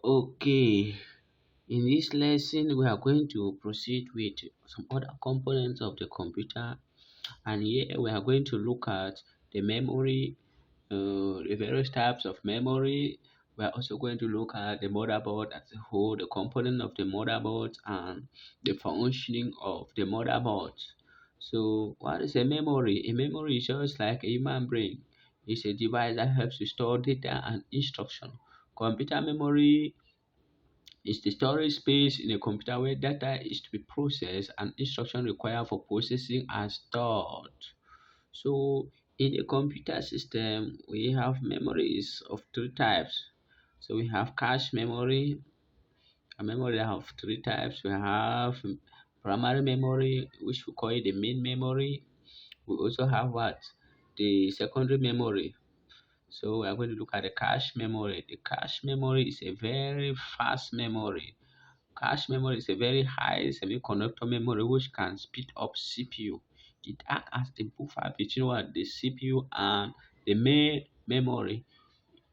Okay, in this lesson, we are going to proceed with some other components of the computer, and here we are going to look at the memory, the various types of memory. We are also going to look at the motherboard as a whole, the component of the motherboard, and the functioning of the motherboard. So, what is a memory? A memory is just like a human brain. It's a device that helps to store data and instruction. Computer memory is the storage space in a computer where data is to be processed and instructions required for processing are stored. So in a computer system, we have memories of three types. So we have cache memory, a memory that have three types. We have primary memory, which we call it the main memory. We also have what? The secondary memory. So we are going to look at the cache memory. The cache memory is a very fast memory. Cache memory is a very high semiconductor memory which can speed up CPU. It acts as the buffer between what the CPU and the main memory.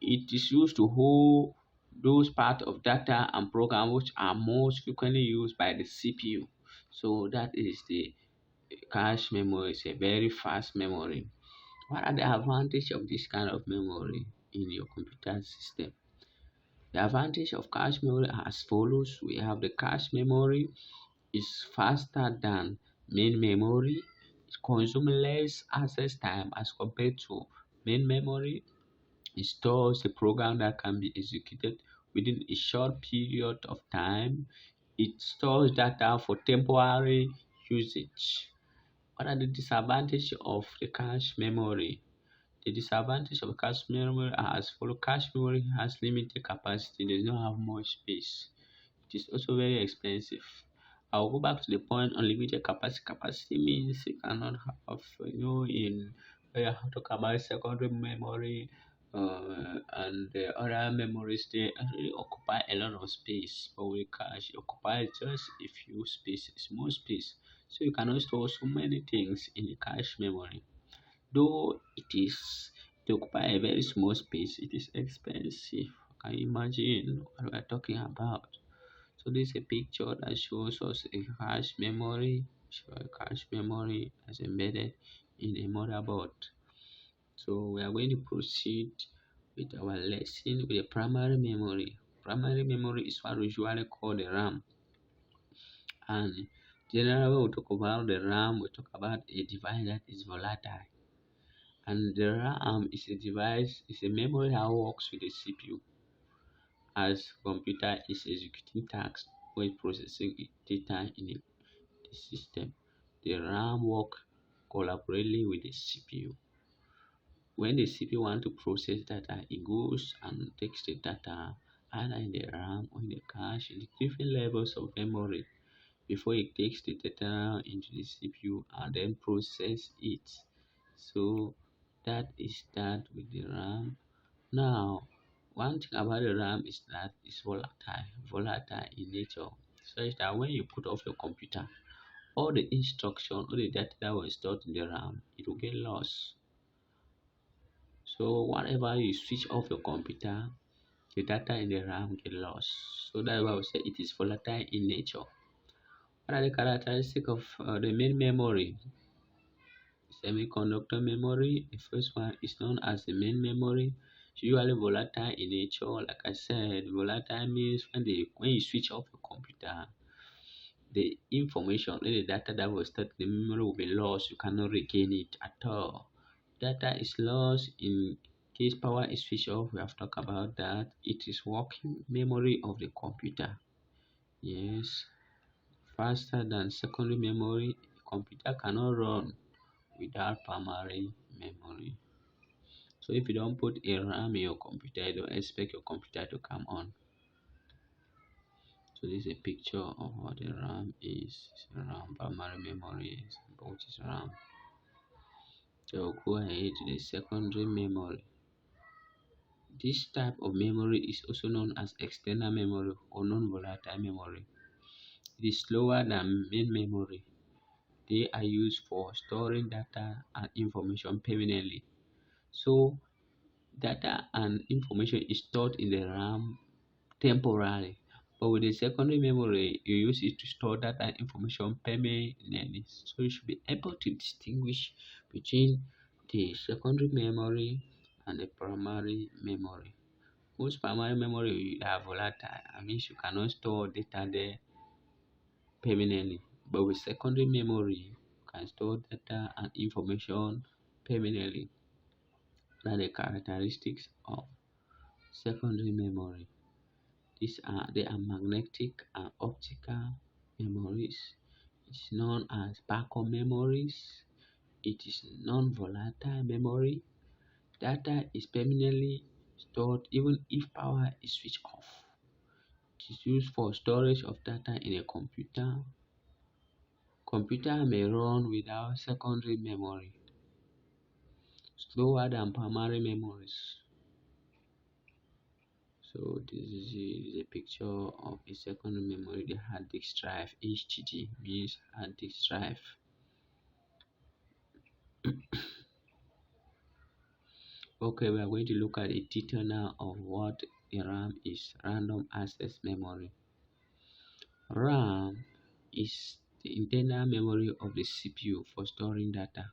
It is used to hold those parts of data and program which are most frequently used by the CPU. So that is the cache memory. It's a very fast memory. What are the advantages of this kind of memory in your computer system? The advantage of cache memory are as follows. We have the cache memory is faster than main memory. It consumes less access time as compared to main memory. It stores a program that can be executed within a short period of time. It stores data for temporary usage. What are the disadvantages of the cache memory? The disadvantage of cache memory are as follows. Cache memory has limited capacity, it does not have much space. It is also very expensive. I'll go back to the point unlimited capacity. Capacity means you cannot have, in where you talk about secondary memory and the other memories, they actually occupy a lot of space. But with cache, it occupies just a few space, small space. So you cannot store so many things in the cache memory. Though it occupy a very small space, it is expensive. Can you imagine what we are talking about? So this is a picture that shows us a cache memory, as embedded in a motherboard. So we are going to proceed with our lesson with the primary memory. Primary memory is what we usually call the RAM. And generally, when we talk about the RAM, we talk about a device that is volatile. And the RAM is a device, is a memory that works with the CPU as computer is executing tasks or processing data in the system. The RAM work collaboratively with the CPU. When the CPU want to process data, it goes and takes the data either in the RAM or in the cache in the different levels of memory before it takes the data into the CPU and then process it. So that is that with the RAM. Now, one thing about the RAM is that it's volatile in nature, such that when you put off your computer, all the instruction, all the data that was stored in the RAM, it will get lost. So whenever you switch off your computer, the data in the RAM get lost. So that's why we say it is volatile in nature. What are the characteristics of the main memory? Semiconductor memory, the first one is known as the main memory. It's usually volatile in nature. Like I said, volatile means when you switch off your computer, the information, the data that was stored in the memory will be lost. You cannot regain it at all. Data is lost in case power is switched off. We have talked about that. It is working memory of the computer. Yes, faster than secondary memory. Computer cannot run without primary memory. So if you don't put a RAM in your computer, you don't expect your computer to come on. So this is a picture of what the RAM is. It's a RAM, primary memory, which is RAM. So go ahead to the secondary memory. This type of memory is also known as external memory or non-volatile memory. It is slower than main memory. They are used for storing data and information permanently. So data and information is stored in the RAM temporarily. But with the secondary memory, you use it to store data and information permanently. So you should be able to distinguish between the secondary memory and the primary memory. Most primary memory are volatile. I mean, you cannot store data there permanently. But with secondary memory, you can store data and information permanently. That are the characteristics of secondary memory. They are magnetic and optical memories. It's known as backup memories. It is non-volatile memory. Data is permanently stored even if power is switched off. It is used for storage of data in a computer. Computer may run without secondary memory, slower than primary memories. So this is a picture of a secondary memory, the hard disk drive. HDD means hard disk drive. Okay, we are going to look at a detail now of what a RAM is, random access memory. RAM is the internal memory of the CPU for storing data,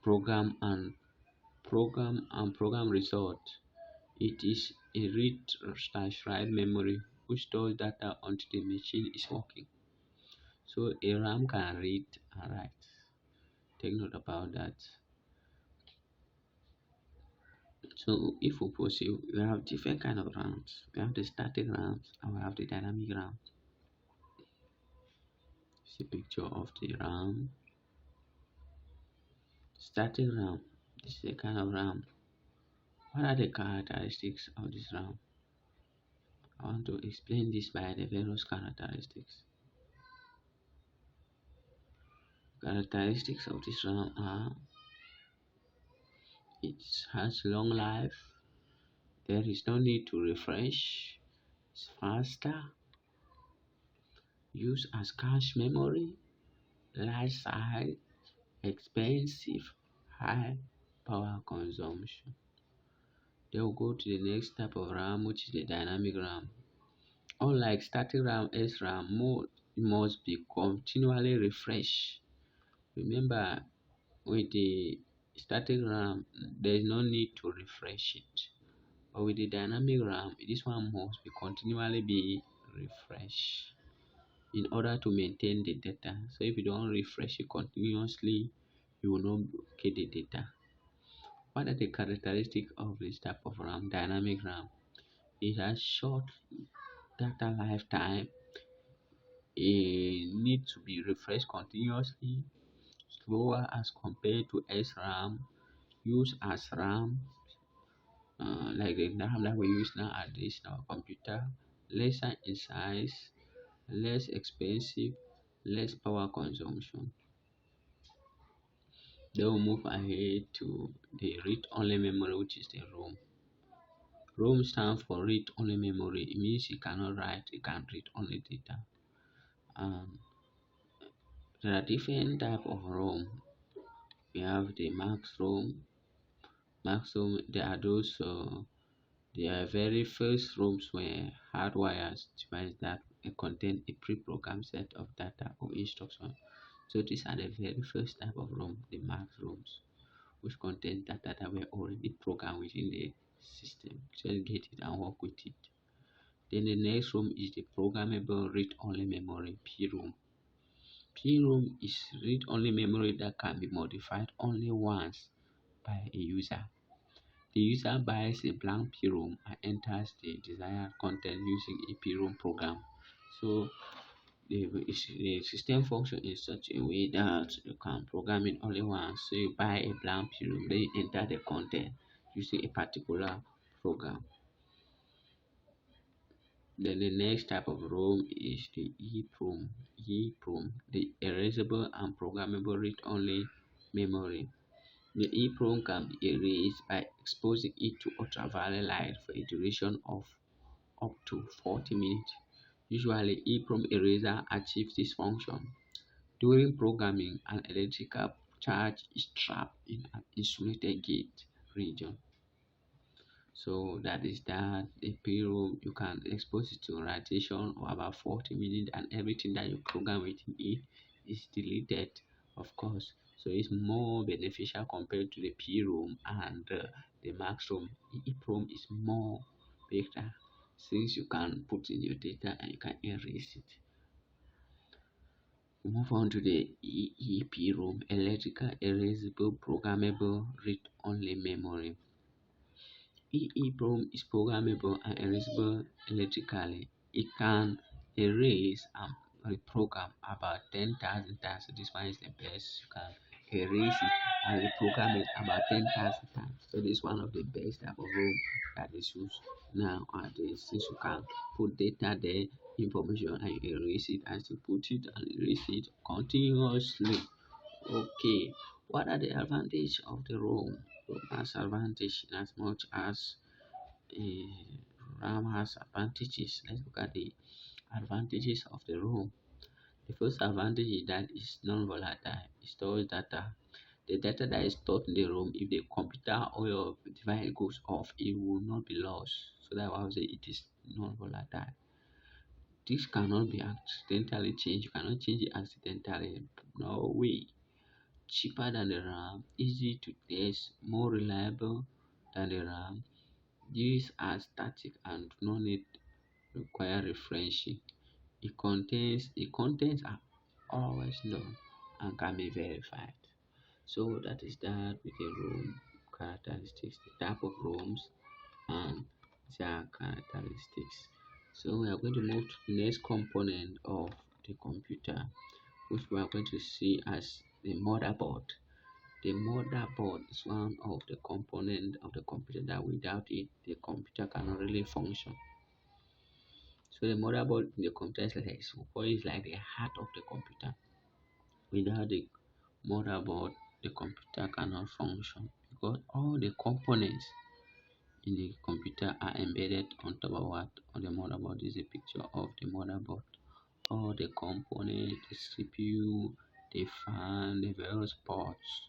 program and program results. It is a read/write memory which stores data until the machine is working. So a RAM can read and write. Take note about that. So if we proceed, we have different kind of RAMs. We have the static RAMs and we have the dynamic RAM. It's a picture of the RAM. Static RAM. This is a kind of RAM. What are the characteristics of this RAM? I want to explain this by the various characteristics. Characteristics of this RAM are: it has long life, there is no need to refresh, it's faster, used as cache memory, large size, expensive, high power consumption. Then we'll go to the next type of RAM, which is the dynamic RAM. Unlike static RAM, SRAM must be continually refreshed. Remember, with the static RAM, there is no need to refresh it. But with the dynamic RAM, this one must be continually be refreshed in order to maintain the data. So if you don't refresh it continuously, you will not get the data. What are the characteristics of this type of RAM, dynamic RAM? It has short data lifetime. It needs to be refreshed continuously, slower as compared to SRAM, used as RAM, like the RAM that we use now at this now computer, lesser in size, less expensive, less power consumption. Then we'll move ahead to the read-only memory, which is the ROM. ROM stands for read-only memory. It means you cannot write, you can read only data. There are different type of ROM. We have the Max ROM. Max ROM, there are those the very first ROMs were hardwired devices that contain a pre-programmed set of data or instructions. So these are the very first type of ROM, the Max ROMs, which contain data that were already programmed within the system. Just get it and work with it. Then the next ROM is the programmable read-only memory, PROM. PROM is read-only memory that can be modified only once by a user. The user buys a blank PROM and enters the desired content using a PROM program. So the system functions in such a way that you can program it only once. So you buy a blank PROM, then you enter the content using a particular program. Then the next type of ROM is the EEPROM. EEPROM, the erasable and programmable read-only memory. The EEPROM can be erased by exposing it to ultraviolet light for a duration of up to 40 minutes. Usually, EEPROM eraser achieves this function. During programming, an electrical charge is trapped in an insulated gate region. So that is that the payroll you can expose it to radiation of about 40 minutes, and everything that you program within it is deleted, of course. So it's more beneficial compared to the P room and the max room. EEPROM is more better since you can put in your data and you can erase it. We move on to the EEPROM, electrical erasable programmable read-only memory. EEPROM is programmable and erasable electrically. It can erase and reprogram about 10,000 times. So this one is the best. You can erase it and reprogram it about 10,000 times. So this is one of the best type of ROM that is used nowadays. Since you can put data there, information, and you erase it and still put it and erase it continuously. Okay, what are the advantages of the ROM? ROM has advantage in as much as RAM has advantages. Let's look at the advantages of the ROM. The first advantage is that it's non-volatile. It stores data. The data that is stored in the ROM, if the computer or your device goes off, it will not be lost. So that's why I would say it is non-volatile. This cannot be accidentally changed. You cannot change it accidentally. No way. Cheaper than the RAM, easy to test, more reliable than the RAM. These are static and do not need require refreshing. The contents are always known and can be verified. So that is that with the room characteristics, the type of rooms and their characteristics. So we are going to move to the next component of the computer, which we are going to see as the motherboard. The motherboard is one of the components of the computer that without it, the computer cannot really function. So the motherboard in the computer is like the heart of the computer. Without the motherboard, the computer cannot function because all the components in the computer are embedded on top of what on the motherboard. This is a picture of the motherboard. All the components, the CPU, the fan, the various ports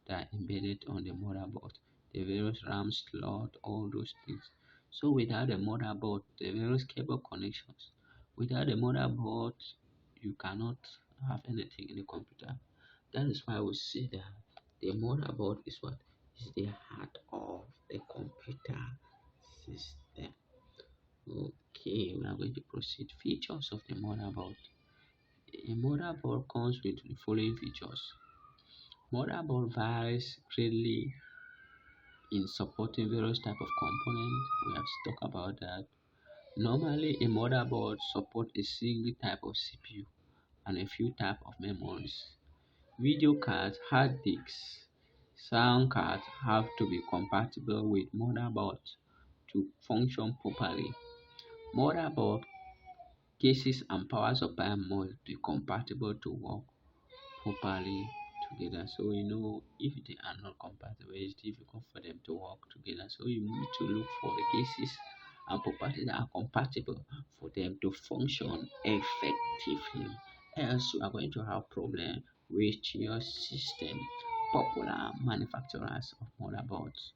that are embedded on the motherboard, the various RAM slot, all those things. So without the motherboard, the various cable connections, without the motherboard, you cannot have anything in the computer. That is why we say that the motherboard is what is the heart of the computer system. Okay, we are going to proceed. Features of the motherboard. A motherboard comes with the following features. Motherboard varies greatly in supporting various type of components. We have talked about that. Normally, a motherboard supports a single type of CPU and a few type of memories. Video cards, hard disks, sound cards have to be compatible with motherboards to function properly. Motherboard cases and power supply must be compatible to work properly together. So if they are not compatible, it's difficult for them to work together. So you need to look for the cases and properties that are compatible for them to function effectively. Else you are going to have problem with your system. Popular manufacturers of motherboards.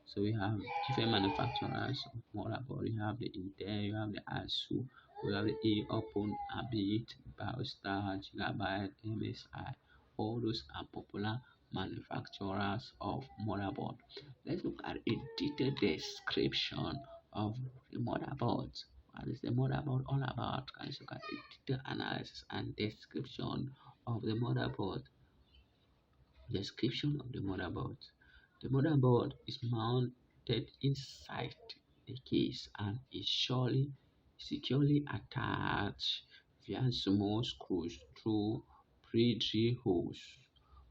So we have different manufacturers of motherboard. You have the Intel, you have the ASUS, we have the Open, Abit, Biostar, Gigabyte, MSI. All those are popular manufacturers of motherboard. Let's look at a detailed description of the motherboard. What is the motherboard all about? Let's look at a detailed analysis and description of the motherboard. Description of the motherboard. The motherboard is mounted inside the case and is securely attached via small screws through pre-drill holes.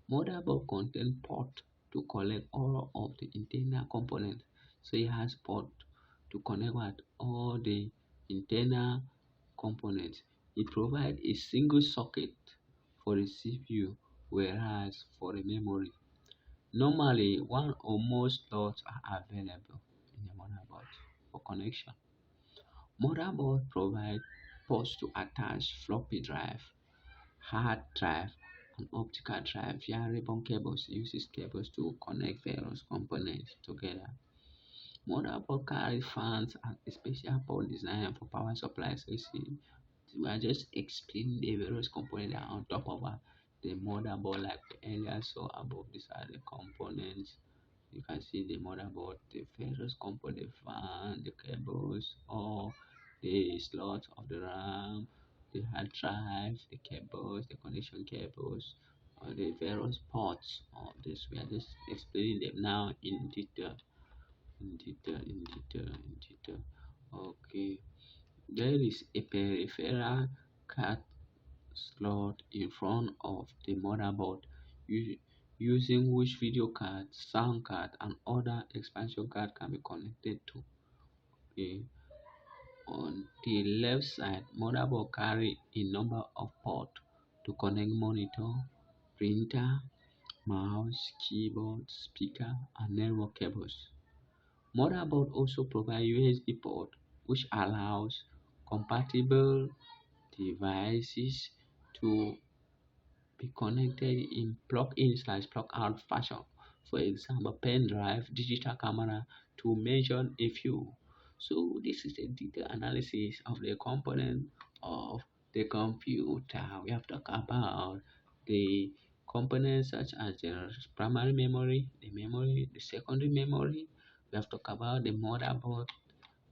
Motherboard contains port to collect all of the internal components. So it has port to connect with all the internal components. It provides a single socket for the CPU, whereas for the memory, normally one or more slots are available in the motherboard for connection. Motherboard provide ports to attach floppy drive, hard drive, and optical drive via ribbon cables. It uses cables to connect various components together. Motherboard carry fans and a special port designed for power supply. So you see, we are just explaining the various components that are on top of the motherboard like we earlier saw above. These are the components. You can see the motherboard, the various components, the fan, the cables, or the slots of the RAM, the hard drive, the cables, the connection cables, or the various ports of this. We are just explaining them now in detail, in detail. Okay, there is a peripheral card slot in front of the motherboard using which video card, sound card, and other expansion card can be connected to. Okay. On the left side, motherboard carry a number of ports to connect monitor, printer, mouse, keyboard, speaker, and network cables. Motherboard also provide USB port, which allows compatible devices to be connected in plug-in/plug-out fashion. For example, pen drive, digital camera, to mention a few. So this is a detailed analysis of the component of the computer. We have talked about the components such as the primary memory, the secondary memory. We have talked about the motherboard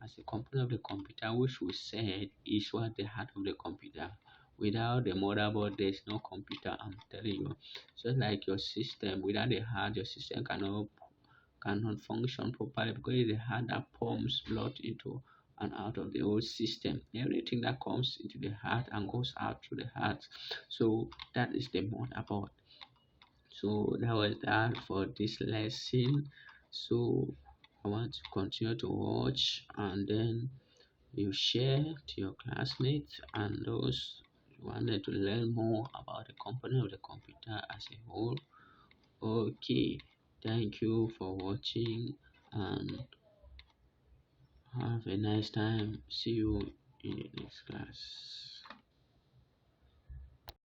as a component of the computer, which we said is what the heart of the computer. Without the motherboard, there's no computer. I'm telling you. Just like your system, without the heart, your system cannot function properly because it's the heart that pumps blood into and out of the whole system. Everything that comes into the heart and goes out through the heart. So that is the motherboard. So that was that for this lesson. So I want to continue to watch and then you share to your classmates and those who wanted to learn more about the component of the computer as a whole. Okay, thank you for watching and have a nice time. See you in the next class.